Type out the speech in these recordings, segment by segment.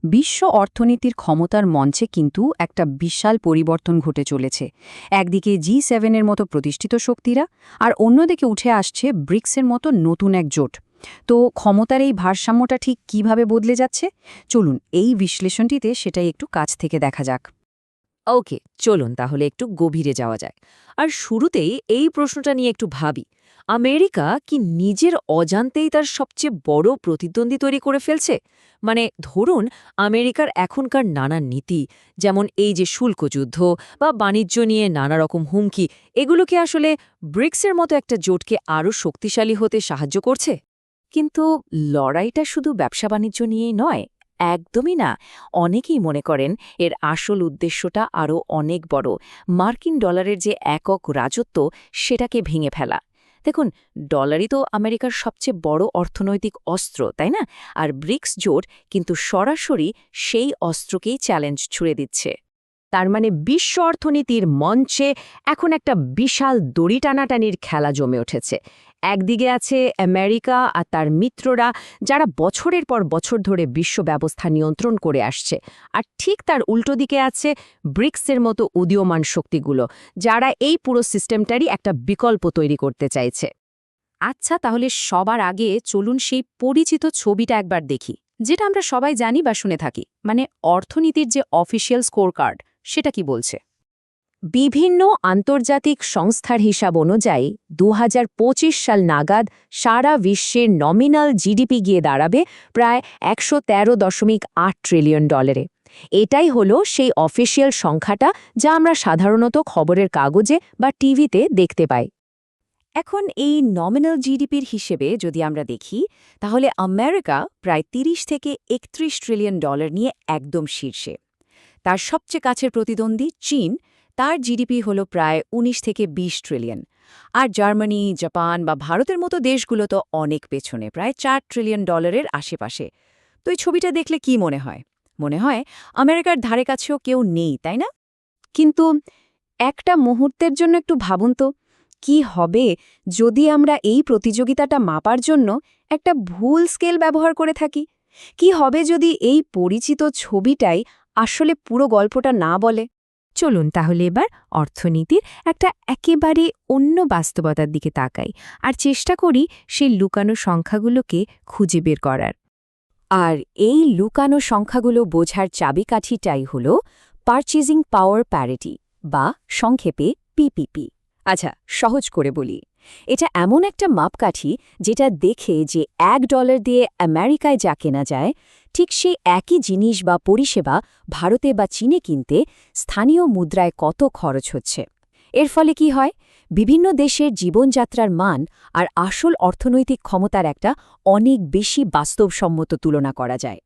বিশ্ব অর্থনীতির ক্ষমতার মঞ্চে কিন্তু একটা বিশাল পরিবর্তন ঘটে চলেছে। একদিকে G7-এর মতো প্রতিষ্ঠিত শক্তিরা, আর অন্যদিকে উঠে আসছে ব্রিক্সের মতো নতুন এক জোট। তো ক্ষমতার এই ভারসাম্যটা ঠিক কিভাবে বদলে যাচ্ছে, চলুন এই বিশ্লেষণটিতে সেটাই একটু কাছ থেকে দেখা যাক। ওকে, চলুন তাহলে একটু গভীরে যাওয়া যায়। আর শুরুতেই এই প্রশ্নটা নিয়ে একটু ভাবি, আমেরিকা কি নিজের অজান্তেই তার সবচেয়ে বড় প্রতিদ্বন্দ্বী তৈরি করে ফেলছে? মানে ধরুন, আমেরিকার এখনকার নানা নীতি, যেমন এই যে শুল্ক যুদ্ধ বা বাণিজ্য নিয়ে নানা রকম হুমকি, এগুলো কি আসলে ব্রিক্সের মতো একটা জোটকে আরও শক্তিশালী হতে সাহায্য করছে? কিন্তু লড়াইটা শুধু ব্যবসা বাণিজ্য নিয়েই নয়, একদমই না। অনেকেই মনে করেন এর আসল উদ্দেশ্যটা আরও অনেক বড়। মার্কিন ডলারের যে একক রাজত্ব, সেটাকে ভেঙে ফেলা। দেখুন, ডলারই তো আমেরিকার সবচেয়ে বড় অর্থনৈতিক অস্ত্র, তাই না? আর ব্রিক্স জোট কিন্তু সরাসরি সেই অস্ত্রকেই চ্যালেঞ্জ ছুড়ে দিচ্ছে। তার মানে বিশ্ব অর্থনীতির মঞ্চে এখন একটা বিশাল দড়ি টানাটানির খেলা জমে উঠেছে। একদিকে আছে আমেরিকা আর তার মিত্ররা, যারা বছরের পর বছর ধরে বিশ্ব ব্যবস্থা নিয়ন্ত্রণ করে আসছে, আর ঠিক তার উল্টো দিকে আছে ব্রিক্সের মতো উদীয়মান শক্তিগুলো, যারা এই পুরো সিস্টেমটারই একটা বিকল্প তৈরি করতে চাইছে। আচ্ছা, তাহলে সবার আগে চলুন সেই পরিচিত ছবিটা একবার দেখি, যেটা আমরা সবাই জানি বা শুনে থাকি, মানে অর্থনীতির যে অফিসিয়াল স্কোর কার্ড, সেটা কি বলছে। বিভিন্ন আন্তর্জাতিক সংস্থার হিসাব অনুযায়ী ২০২৫ সাল নাগাদ সারা বিশ্বের নমিনাল জিডিপি গিয়ে দাঁড়াবে প্রায় ১১৩.৮ ট্রিলিয়ন ডলারে। এটাই হলো সেই অফিসিয়াল সংখ্যাটা, যা আমরা সাধারণত খবরের কাগজে বা টিভিতে দেখতে পাই। এখন এই নমিনাল জিডিপির হিসেবে যদি আমরা দেখি, তাহলে আমেরিকা প্রায় ৩০ থেকে ৩১ ট্রিলিয়ন ডলার নিয়ে একদম শীর্ষে। তার সবচেয়ে কাছের প্রতিদ্বন্দ্বী চীন, তার জিডিপি হল প্রায় ১৯ থেকে ২০ ট্রিলিয়ন। আর জার্মানি, জাপান বা ভারতের মতো দেশগুলো তো অনেক পেছনে, প্রায় ৪ ট্রিলিয়ন ডলারের আশেপাশে। তো এই ছবিটা দেখলে কি মনে হয়? মনে হয় আমেরিকার ধারে কাছেও কেউ নেই, তাই না? কিন্তু একটা মুহূর্তের জন্য একটু ভাবুন তো, কি হবে যদি আমরা এই প্রতিযোগিতাটা মাপার জন্য একটা ভুল স্কেল ব্যবহার করে থাকি? কি হবে যদি এই পরিচিত ছবিটাই আসলে পুরো গল্পটা না বলে? চলুন তাহলে এবার অর্থনীতির একটা একেবারে অন্য বাস্তবতার দিকে তাকাই, আর চেষ্টা করি সেই লুকানো সংখ্যাগুলোকে খুঁজে বের করার। আর এই লুকানো সংখ্যাগুলো বোঝার চাবিকাঠিটাই হল পারচেজিং পাওয়ার প্যারিটি, বা সংক্ষেপে পিপিপি। আচ্ছা, সহজ করে বলি, এটা এমন একটা মাপকাঠি যেটা দেখে যে $১ দিয়ে আমেরিকায় যা কেনা যায়, ঠিক সেই একই জিনিস বা পরিষেবা ভারতে বা চীনে কিনতে স্থানীয় মুদ্রায় কত খরচ হচ্ছে। এর ফলে কি হয়? বিভিন্ন দেশের জীবনযাত্রার মান আর আসল অর্থনৈতিক ক্ষমতার একটা অনেক বেশি বাস্তবসম্মত তুলনা করা যায়।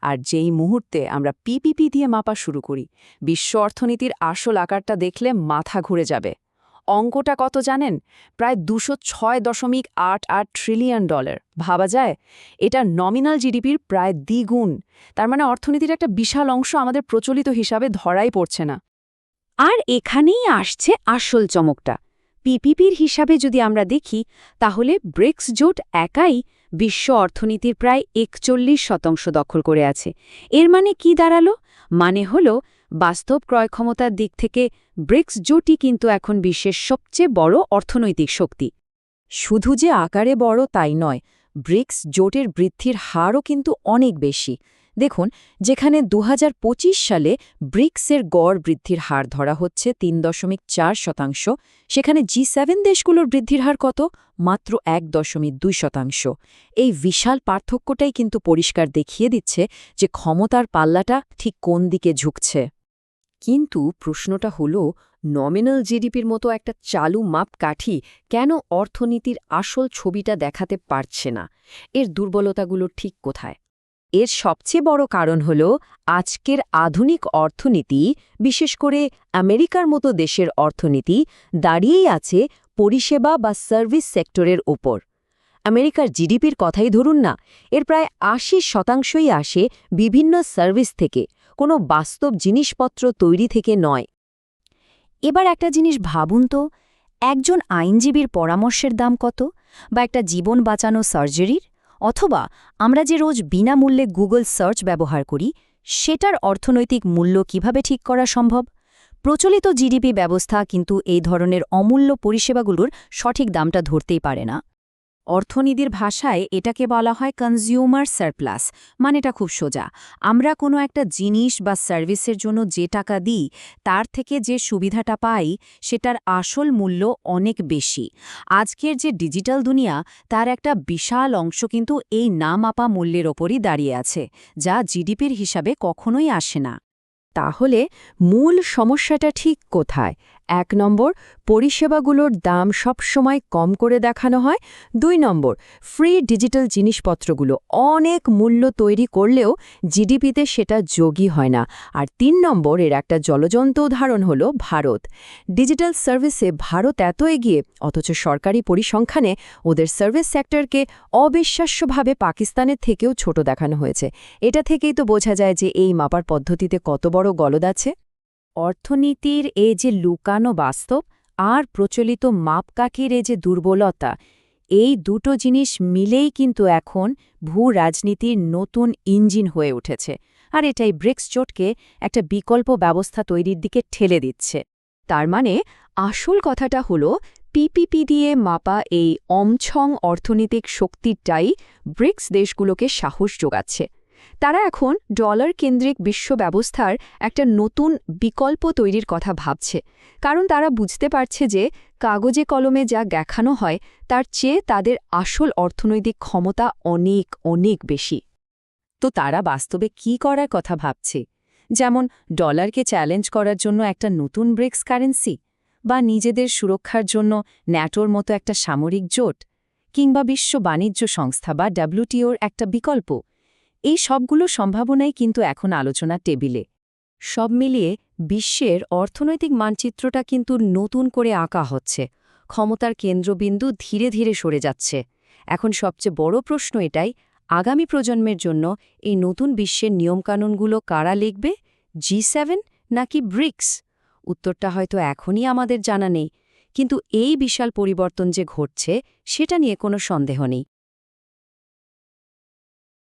আর যেই মুহূর্তে আমরা পিপিপি দিয়ে মাপা শুরু করি, বিশ্ব অর্থনীতির আসল আকারটা দেখলে মাথা ঘুরে যাবে। অঙ্কটা কত জানেন? প্রায় ২০৬.৮৮ ট্রিলিয়ন ডলার। ভাবা যায়? এটা নমিনাল জিডিপির প্রায় দ্বিগুণ। তার মানে অর্থনীতির একটা বিশাল অংশ আমাদের প্রচলিত হিসাবে ধরাই পড়ছে না। আর এখানেই আসছে আসল চমকটা। পিপিপির হিসাবে যদি আমরা দেখি, তাহলে ব্রিক্স জোট একাই বিশ্ব অর্থনীতির প্রায় ৪১% দখল করে আছে। এর মানে কি দাঁড়ালো? মানে হলো, বাস্তব ক্রয়ক্ষমতার দিক থেকে ব্রিক্স জোটই কিন্তু এখন বিশ্বের সবচেয়ে বড় অর্থনৈতিক শক্তি। শুধু যে আকারে বড় তাই নয়, ব্রিক্স জোটের বৃদ্ধির হারও কিন্তু অনেক বেশি। দেখুন, যেখানে ২০২৫ সালে ব্রিক্সের গড় বৃদ্ধির হার ধরা হচ্ছে ৩.৪%, সেখানে G7 দেশগুলোর বৃদ্ধির হার কত? মাত্র ১.২%। এই বিশাল পার্থক্যটাই কিন্তু পরিষ্কার দেখিয়ে দিচ্ছে যে ক্ষমতার পাল্লাটা ঠিক কোন দিকে ঝুঁকছে। কিন্তু প্রশ্নটা হলো, নমিনাল জিডিপির মতো একটা চালু মাপকাঠি কেন অর্থনীতির আসল ছবিটা দেখাতে পারছে না? এর দুর্বলতাগুলো ঠিক কোথায়? এর সবচেয়ে বড় কারণ হল আজকের আধুনিক অর্থনীতি, বিশেষ করে আমেরিকার মতো দেশের অর্থনীতি, দাঁড়িয়েই আছে পরিষেবা বা সার্ভিস সেক্টরের ওপর। আমেরিকার জিডিপির কথাই ধরুন না, এর প্রায় ৮০%ই আসে বিভিন্ন সার্ভিস থেকে, কোনো বাস্তব জিনিসপত্র তৈরি থেকে নয়। এবার একটা জিনিস ভাবুন তো, একজন আইনজীবীর পরামর্শের দাম কত? বা একটা জীবন বাঁচানো সার্জারির? অথবা আমরা যে রোজ বিনামূল্যে গুগল সার্চ ব্যবহার করি সেটার অর্থনৈতিক মূল্য কিভাবে ঠিক করা সম্ভব? প্রচলিত জিডিপি ব্যবস্থা কিন্তু এই ধরনের অমূল্য পরিষেবাগুলোর সঠিক দামটা ধরতেই পারে না। অর্থনীতির ভাষায় এটাকে বলা হয় কনজিউমার সারপ্লাস। মানেটা খুব সোজা। আমরা কোনো একটা জিনিস বা সার্ভিসের জন্য যে টাকা দিই তার থেকে যে সুবিধাটা পাই সেটার আসল মূল্য অনেক বেশি। আজকের যে ডিজিটাল দুনিয়া তার একটা বিশাল অংশ কিন্তু এই না মাপা মূল্যের ওপরই দাঁড়িয়ে আছে, যা জিডিপির হিসাবে কখনোই আসে না। তাহলে মূল সমস্যাটা ঠিক কোথায়? ১ নম্বর, পরিষেবাগুলোর দাম সবসময় কম করে দেখানো হয়। ২ নম্বর, ফ্রি ডিজিটাল জিনিসপত্রগুলো অনেক মূল্য তৈরি করলেও জিডিপিতে সেটা যোগই হয় না। আর ৩ নম্বর, এর একটা জ্বলজ্বন্ত উদাহরণ হল ভারত। ডিজিটাল সার্ভিসে ভারত এত এগিয়ে, অথচ সরকারি পরিসংখ্যানে ওদের সার্ভিস সেক্টরকে অবিশ্বাস্যভাবে পাকিস্তানের থেকেও ছোট দেখানো হয়েছে। এটা থেকেই তো বোঝা যায় যে এই মাপার পদ্ধতিতে কত বড় গলদ আছে। অর্থনীতির এই যে লুকানো বাস্তব আর প্রচলিত মাপকাঠির এই যে দুর্বলতা, এই দুটো জিনিস মিলেই কিন্তু এখন ভূ-রাজনীতির নতুন ইঞ্জিন হয়ে উঠেছে। আর এটাই ব্রিক্স জোটকে একটা বিকল্প ব্যবস্থা তৈরির দিকে ঠেলে দিচ্ছে। তার মানে আসল কথাটা হলো পিপিপি দিয়ে মাপা এই অমছং অর্থনৈতিক শক্তিটাই ব্রিক্স দেশগুলোকে সাহস যোগাচ্ছে। তারা এখন ডলার কেন্দ্রিক বিশ্ব ব্যবস্থার একটা নতুন বিকল্প তৈরির কথা ভাবছে, কারণ তারা বুঝতে পারছে যে কাগজে কলমে যা দেখানো হয় তার চেয়ে তাদের আসল অর্থনৈতিক ক্ষমতা অনেক অনেক বেশি। তো তারা বাস্তবে কি করার কথা ভাবছে? যেমন ডলারকে চ্যালেঞ্জ করার জন্য একটা নতুন ব্রিক্স কারেন্সি, বা নিজেদের সুরক্ষার জন্য ন্যাটোর মতো একটা সামরিক জোট, কিংবা বিশ্ব বাণিজ্য সংস্থা বা ডব্লিউটিওর একটা বিকল্প। এই সবগুলো সম্ভাবনাই কিন্তু এখন আলোচনার টেবিলে। সব মিলিয়ে বিশ্বের অর্থনৈতিক মানচিত্রটা কিন্তু নতুন করে আঁকা হচ্ছে। ক্ষমতার কেন্দ্রবিন্দু ধীরে ধীরে সরে যাচ্ছে। এখন সবচেয়ে বড় প্রশ্ন এটাই, আগামী প্রজন্মের জন্য এই নতুন বিশ্বের নিয়মকানুনগুলো কারা লিখবে? G7 নাকি ব্রিক্স? উত্তরটা হয়তো এখনই আমাদের জানা নেই, কিন্তু এই বিশাল পরিবর্তন যে ঘটছে সেটা নিয়ে কোনো সন্দেহ নেই।